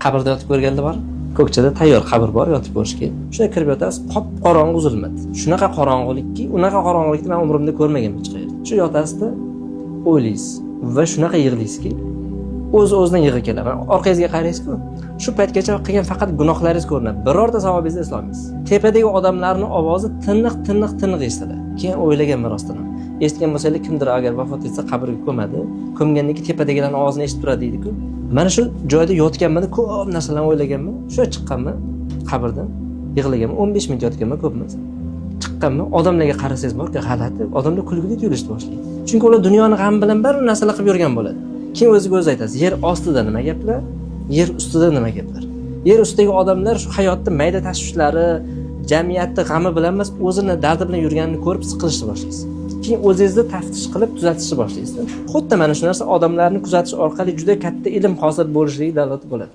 Qabrda yotib ko'rganlar bor. Ko'kchada tayyor qabr bor, yotib ko'rishga. Shuna kirib yotasiz, qop-qorong'i zulmat. Shunaqa qorong'ilikki, unaqa qorong'ilikni men umrimda ko'rmaganman hech qayerda. Shu yotasizda o'ylaysiz va shunaqa yig'laysizki, o'z-o'zidan yig'i keladi. Orqangizga qaraysiz-ku, shu paytgacha qilgan faqat gunohlaringiz ko'rinadi. Birorta savobingizni eslolmaysiz. Tepadagi odamlarning ovozi tiniq eshitiladi. Keyin o'ylaganman rostdan. Eshitgan bo'lsangiz, kimdir agar vafot etsa qabrga ko'madi, ko'mgandan keyin tepadagilarning ovozini eshitib turadi deydi-ku. Mana shu joyda yotganman-da, ko'p narsalarni o'ylaganman. Shu chiqqanman qabrdan, yig'laganman. 15 minut yotganman, ko'pmas. Chiqqanman, odamlarga qarasangiz bor-ku, g'alati. Odamlar kulguga tuyulishni boshlaydi. Chunki ular dunyoni g'am bilan bir narsalar qilib yurgan bo'ladi. Keyin o'ziga o'zi aytasiz, yer ostida nima gaplar, yer ustida nima gaplar. Yer ustidagi odamlar shu hayotda mayda tashvishlari, jamiyatni g'ami bilan emas, o'zini dardi bilan yurganini ko'rib siqilishni boshlaysiz. Keyin o'zingizni taftish qilib tuzatishni boshlaysiz. Xuddi mana shu narsa odamlarni kuzatish orqali juda katta ilm hosil bo'lishligi dalolat bo'ladi.